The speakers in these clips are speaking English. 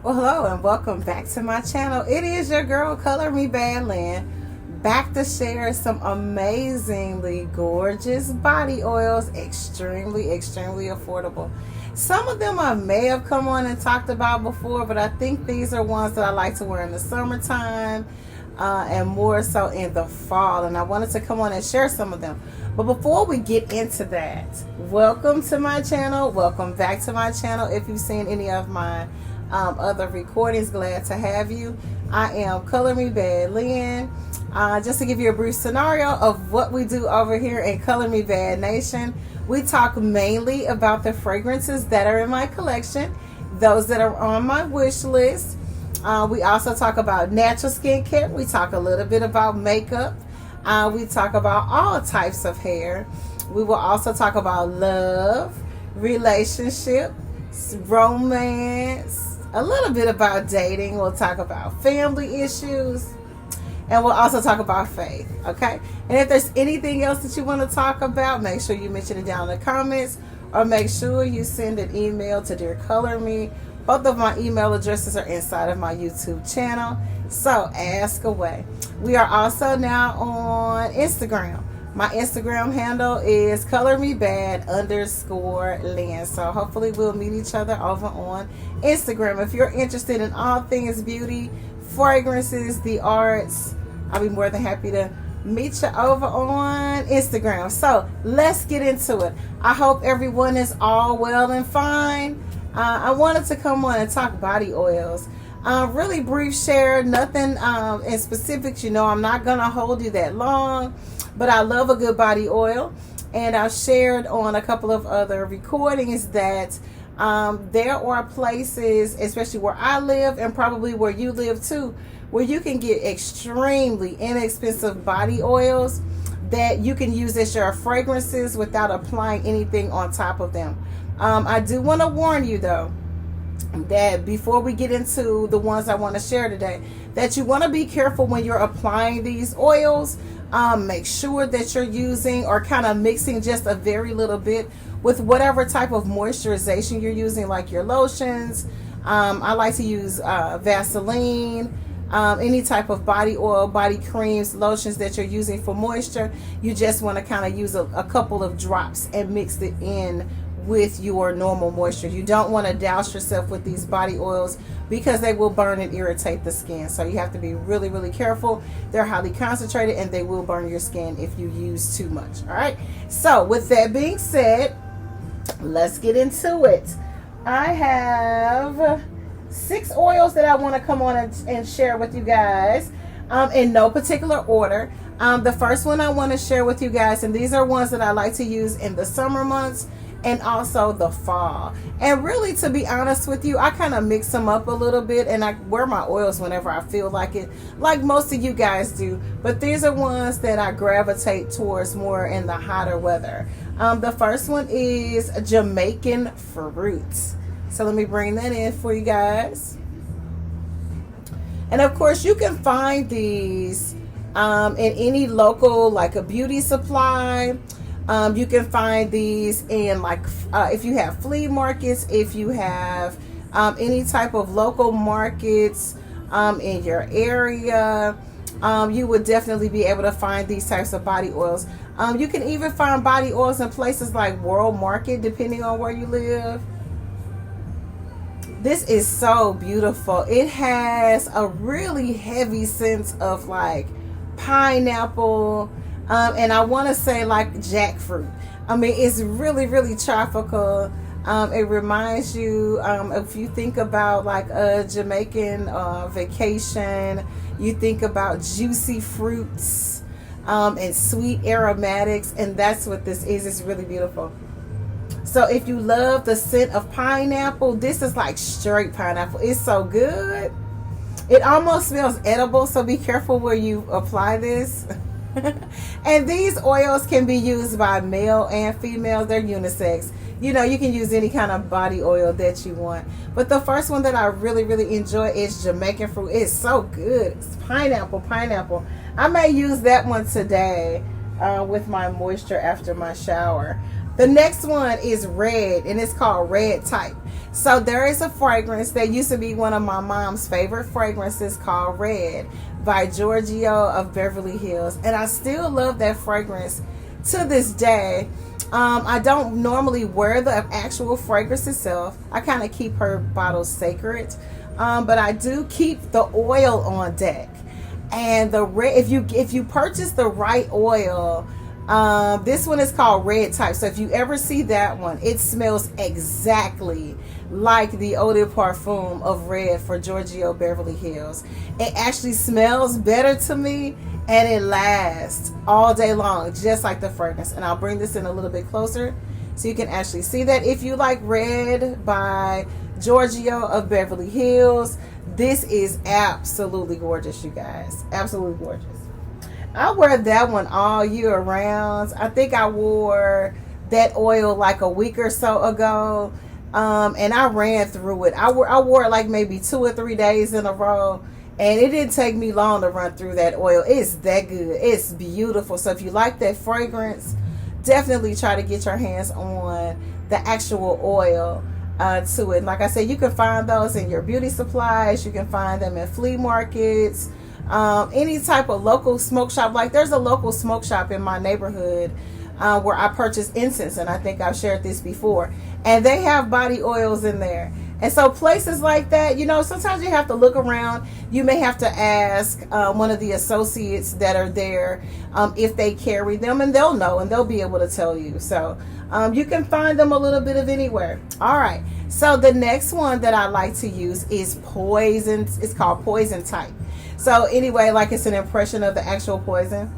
Well, hello and welcome back to my channel. It is your girl, Color Me Bad Lynn, back to share some amazingly gorgeous body oils, extremely affordable. Some of them I may have come on and talked about before, but I think these are ones that I like to wear in the summertime and more so in the fall, and I wanted to come on and share some of them. But before we get into that, welcome to my channel, welcome back to my channel. If you've seen any of my other recordings, glad to have you. I am Color Me Bad Lynn. Just to give you a brief scenario of what we do over here in Color Me Bad Nation, we talk mainly about the fragrances that are in my collection, those that are on my wish list. We also talk about natural skincare. We talk a little bit about makeup. We talk about all types of hair. We will also talk about love, relationship, romance, a little bit about dating. We'll talk about family issues, and we'll also talk about faith. Okay, and if there's anything else that you want to talk about, make sure you mention it down in the comments, or make sure you send an email to Dear Color Me. Both of my email addresses are inside of my YouTube channel, so ask away. We are also now on Instagram. My Instagram handle is colormebad_Lynn. So hopefully we'll meet each other over on Instagram. If you're interested in all things beauty, fragrances, the arts, I'll be more than happy to meet you over on Instagram. So let's get into it. I hope everyone is all well and fine. I wanted to come on and talk body oils. Really brief share, nothing in specifics. You know, I'm not going to hold you that long. But I love a good body oil, and I've shared on a couple of other recordings that there are places, especially where I live and probably where you live too, where you can get extremely inexpensive body oils that you can use as your fragrances without applying anything on top of them. I do want to warn you though, that before we get into the ones I want to share today, that you want to be careful when you're applying these oils. Make sure that you're using or kind of mixing just a very little bit with whatever type of moisturization you're using, like your lotions. I like to use Vaseline, any type of body oil, body creams, lotions that you're using for moisture. You just want to kind of use a couple of drops and mix it in with your normal moisture. You don't want to douse yourself with these body oils because they will burn and irritate the skin. So you have to be really careful. They're highly concentrated and they will burn your skin if you use too much. All right. So with that being said, let's get into it. I have 6 oils that I want to come on and share with you guys in no particular order. The first one I want to share with you guys, and these are ones that I like to use in the summer months and also the fall. And really, to be honest with you, I kind of mix them up a little bit, and I wear my oils whenever I feel like it, like most of you guys do. But these are ones that I gravitate towards more in the hotter weather. The first one is Jamaican Fruit. So let me bring that in for you guys. And of course, you can find these in any local, like a beauty supply. You can find these in if you have flea markets, if you have any type of local markets in your area, you would definitely be able to find these types of body oils. You can even find body oils in places like World Market, depending on where you live. This is so beautiful. It has a really heavy sense of like pineapple, and I want to say like jackfruit. I mean, it's really tropical. It reminds you, if you think about like a Jamaican vacation, you think about juicy fruits and sweet aromatics, and that's what this is. It's really beautiful. So if you love the scent of pineapple, this is like straight pineapple. It's so good. It almost smells edible, so be careful where you apply this. And these oils can be used by male and female. They're unisex. You know, you can use any kind of body oil that you want. But the first one that I really enjoy is Jamaican Fruit. It's so good. It's pineapple. I may use that one today with my moisture after my shower. The next one is red, and it's called Red Type. So there is a fragrance that used to be one of my mom's favorite fragrances called Red by Giorgio of Beverly Hills. And I still love that fragrance to this day. I don't normally wear the actual fragrance itself. I kind of keep her bottles sacred. But I do keep the oil on deck. And the red, if you purchase the right oil, this one is called Red Type. So if you ever see that one, it smells exactly like the eau de parfum of Red for Giorgio Beverly Hills. It actually smells better to me, and it lasts all day long, just like the fragrance. And I'll bring this in a little bit closer so you can actually see that. If you like Red by Giorgio of Beverly Hills, this is absolutely gorgeous, you guys. Absolutely gorgeous. I wear that one all year round. I think I wore that oil like a week or so ago. And I ran through it. I wore it like maybe 2 or 3 days in a row. And it didn't take me long to run through that oil. It's that good. It's beautiful. So if you like that fragrance, definitely try to get your hands on the actual oil to it. Like I said, you can find those in your beauty supplies. You can find them in flea markets. Any type of local smoke shop. Like there's a local smoke shop in my neighborhood where I purchase incense, and I think I've shared this before, and they have body oils in there. And so places like that, you know, sometimes you have to look around. You may have to ask one of the associates that are there if they carry them, and they'll know, and they'll be able to tell you. So you can find them a little bit of anywhere. All right, so the next one that I like to use is Poison. It's called Poison Type. So anyway, like it's an impression of the actual poison.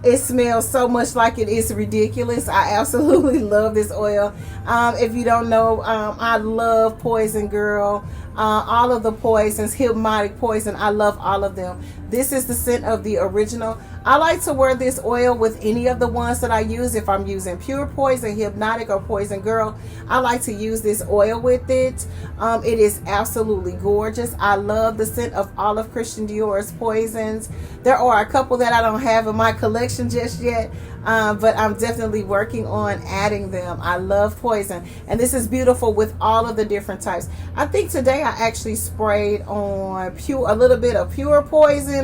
It smells so much like it is ridiculous. I absolutely love this oil. If you don't know, I love Poison Girl. All of the poisons, Hypnotic Poison, I love all of them. This is the scent of the original. I like to wear this oil with any of the ones that I use. If I'm using Pure Poison, Hypnotic, or Poison Girl, I like to use this oil with it. It is absolutely gorgeous. I love the scent of all of Christian Dior's poisons. There are a couple that I don't have in my collection just yet, but I'm definitely working on adding them. I love poison, and this is beautiful with all of the different types. I think today I actually sprayed on a little bit of Pure Poison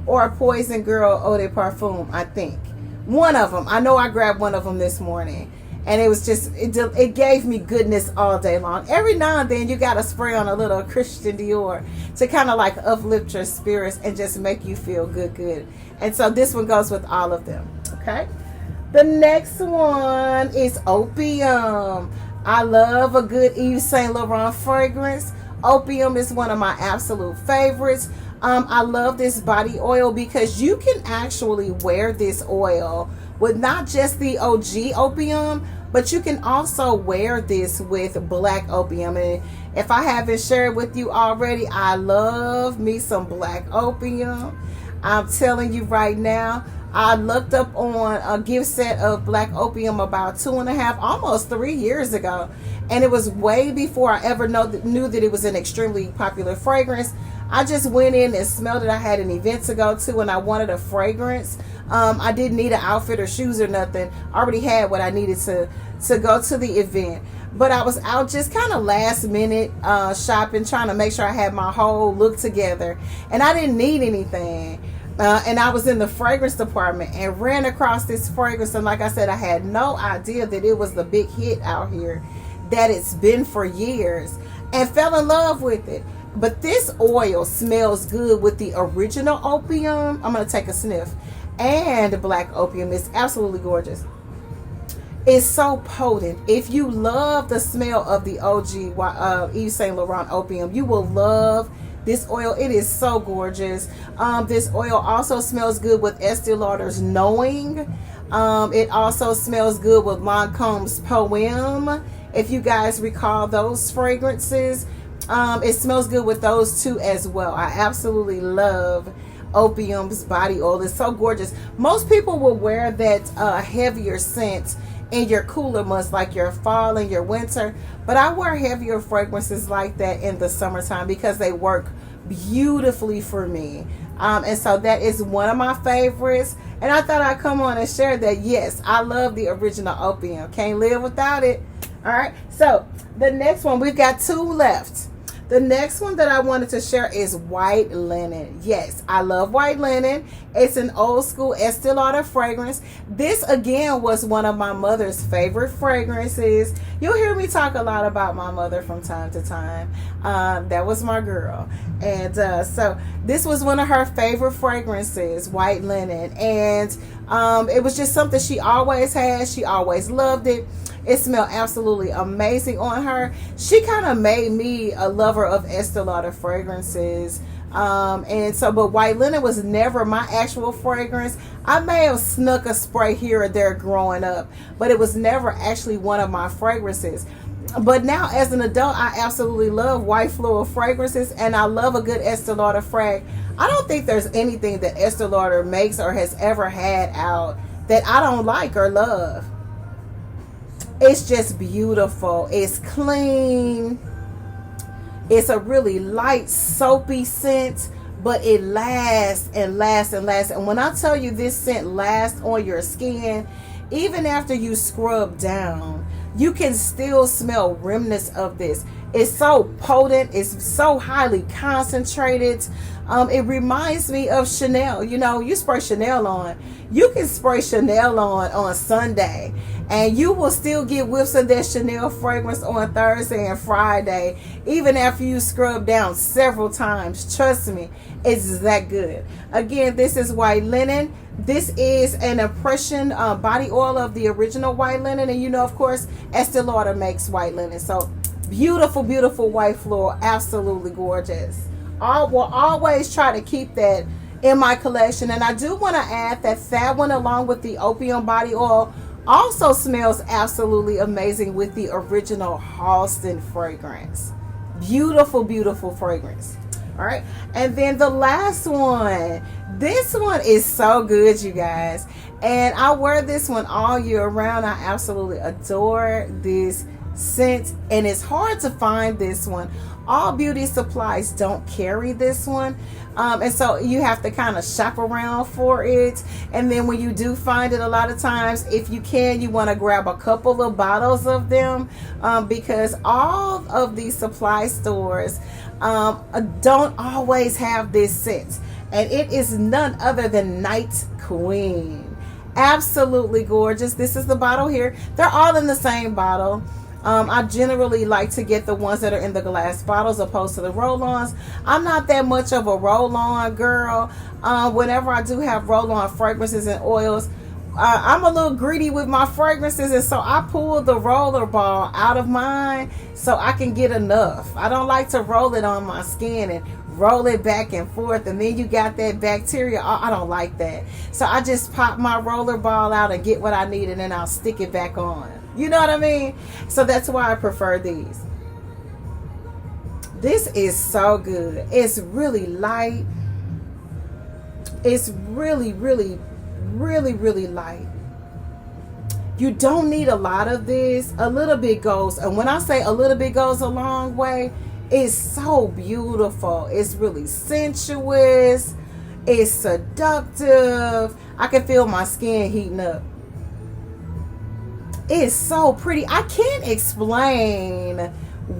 or Poison Girl Eau de Parfum. I think one of them. I know I grabbed one of them this morning, and it was just it gave me goodness all day long. Every now and then you got to spray on a little Christian Dior to kind of like uplift your spirits and just make you feel good. And so this one goes with all of them. Okay, the next one is Opium. I love a good Yves Saint Laurent fragrance. Opium is one of my absolute favorites. I love this body oil because you can actually wear this oil with not just the OG Opium, but you can also wear this with Black Opium. And if I haven't shared with you already, I love me some Black Opium. I'm telling you right now, I looked up on a gift set of Black Opium about 2.5, almost 3 years ago. And it was way before I ever knew that it was an extremely popular fragrance. I just went in and smelled it. I had an event to go to and I wanted a fragrance. I didn't need an outfit or shoes or nothing. I already had what I needed to go to the event. But I was out just kind of last minute shopping, trying to make sure I had my whole look together. And I didn't need anything. And I was in the fragrance department and ran across this fragrance. And like I said, I had no idea that it was the big hit out here that it's been for years, and fell in love with it. But this oil smells good with the original Opium. I'm going to take a sniff. And Black Opium. Is absolutely gorgeous. It's so potent. If you love the smell of the OG Yves Saint Laurent Opium, you will love this oil. It is so gorgeous. This oil also smells good with Estee Lauder's Knowing. It also smells good with Lancome's Poem. If you guys recall those fragrances, it smells good with those two as well. I absolutely love Opium's body oil. It's so gorgeous. Most people will wear that heavier scent in your cooler months, like your fall and your winter, but I wear heavier fragrances like that in the summertime because they work beautifully for me. And so that is one of my favorites, and I thought I'd come on and share that. Yes, I love the original Opium. Can't live without it. All right, so The next one, we've got 2 left. The next one that I wanted to share is white linen. Yes, I love white linen. It's an old school Estee Lauder fragrance. This again was one of my mother's favorite fragrances. You'll hear me talk a lot about my mother from time to time. That was my girl. And so this was one of her favorite fragrances, white linen. And it was just something she always had. She always loved it. It smelled absolutely amazing on her. She kind of made me a lover of Estee Lauder fragrances. But white linen was never my actual fragrance. I may have snuck a spray here or there growing up, but it was never actually one of my fragrances. But now as an adult, I absolutely love white floral fragrances, and I love a good Estee Lauder frag. I don't think there's anything that Estee Lauder makes or has ever had out that I don't like or love. It's just beautiful. It's clean. It's a really light, soapy scent, but it lasts and lasts and lasts. And when I tell you this scent lasts on your skin, even after you scrub down, you can still smell remnants of this. It's so potent. It's so highly concentrated. It reminds me of Chanel. You know, you spray Chanel on. You can spray Chanel on Sunday, and you will still get whiffs of that Chanel fragrance on Thursday and Friday, even after you scrub down several times. Trust me, it's that good. Again, this is white linen. This is an impression body oil of the original white linen. And you know, of course, Estee Lauder makes white linen. So beautiful, beautiful white floral. Absolutely gorgeous. I will always try to keep that in my collection. And I do want to add that one, along with the Opium body oil, also smells absolutely amazing with the original Halston fragrance. Beautiful, beautiful fragrance. All right. And then the last one. This one is so good, you guys. And I wear this one all year round. I absolutely adore this scent. And it's hard to find this one. All beauty supplies don't carry this one. And so you have to kind of shop around for it. And then when you do find it, a lot of times, if you can, you want to grab a couple of bottles of them, because all of these supply stores don't always have this scent. And it is none other than Night Queen. Absolutely gorgeous. This is the bottle here. They're all in the same bottle. I generally like to get the ones that are in the glass bottles opposed to the roll-ons. I'm not that much of a roll-on girl. Whenever I do have roll-on fragrances and oils, I'm a little greedy with my fragrances, and so I pull the roller ball out of mine so I can get enough. I don't like to roll it on my skin and roll it back and forth, and then you got that bacteria. I don't like that. So I just pop my roller ball out and get what I need, and then I'll stick it back on. You know what I mean? So that's why I prefer these. This is so good. It's really light. It's really, really, really, really light. You don't need a lot of this. A little bit goes, and when I say a little bit goes a long way, it's so beautiful. It's really sensuous. It's seductive. I can feel my skin heating up. It's so pretty. I can't explain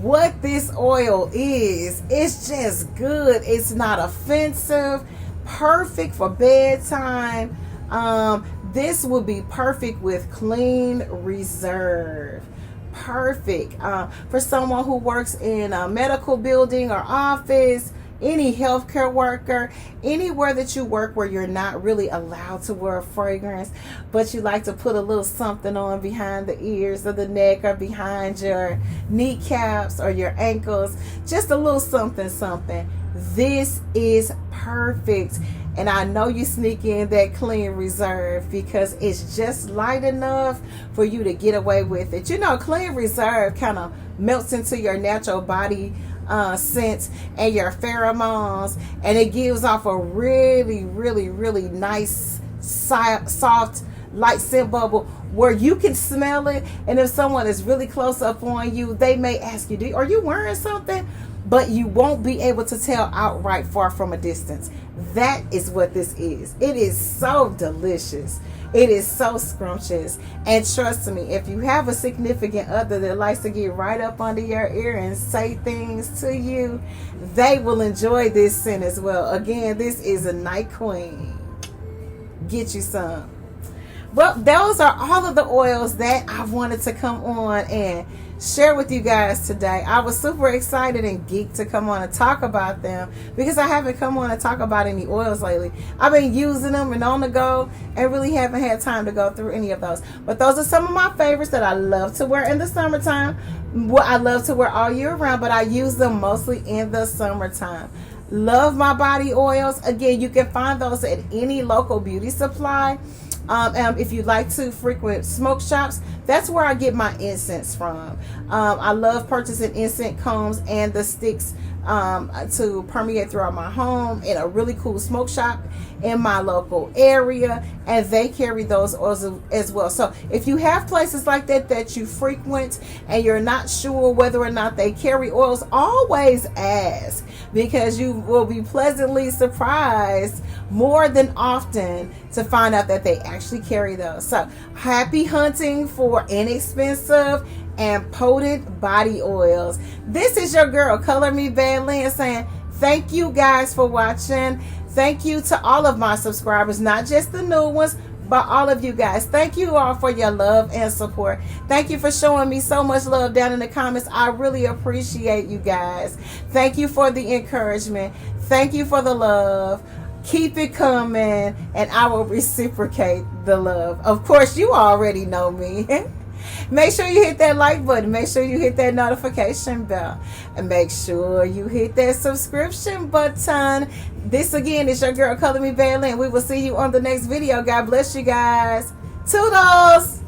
what this oil is. It's just good. It's not offensive. Perfect for bedtime. This would be perfect with Clean Reserve. Perfect for someone who works in a medical building or office, any healthcare worker, anywhere that you work where you're not really allowed to wear a fragrance, but you like to put a little something on behind the ears or the neck or behind your kneecaps or your ankles, just a little something. This is perfect. And I know you sneak in that Clean Reserve because it's just light enough for you to get away with it. You know, Clean Reserve kind of melts into your natural body scent and your pheromones, and it gives off a really, really, really nice, soft, light scent bubble where you can smell it. And if someone is really close up on you, they may ask you, are you wearing something? But you won't be able to tell outright far from a distance. That is what this is. It is so delicious. It is so scrumptious. And trust me, if you have a significant other that likes to get right up under your ear and say things to you, they will enjoy this scent as well. Again, this is a Night Queen. Get you some. Well, those are all of the oils that I wanted to come on and share with you guys today. I was super excited and geeked to come on and talk about them because I haven't come on and talk about any oils lately. I've been using them and on the go and really haven't had time to go through any of those. But those are some of my favorites that I love to wear in the summertime. What I love to wear all year round, but I use them mostly in the summertime. Love my body oils. Again, you can find those at any local beauty supply. If you like to frequent smoke shops, that's where I get my incense from. I love purchasing incense combs and the sticks to permeate throughout my home in a really cool smoke shop in my local area, and they carry those oils as well. So if you have places like that that you frequent and you're not sure whether or not they carry oils, always ask, because you will be pleasantly surprised more than often to find out that they actually carry those. So happy hunting for inexpensive and potent body oils. This is your girl, Color Me Bad Lynn, saying thank you guys for watching. Thank you to all of my subscribers, not just the new ones, but all of you guys. Thank you all for your love and support. Thank you for showing me so much love down in the comments. I really appreciate you guys. Thank you for the encouragement. Thank you for the love. Keep it coming, and I will reciprocate the love. Of course, you already know me. Make sure you hit that like button. Make sure you hit that notification bell. And make sure you hit that subscription button. This again is your girl, Color Me Bad Lynn. We will see you on the next video. God bless you guys. Toodles!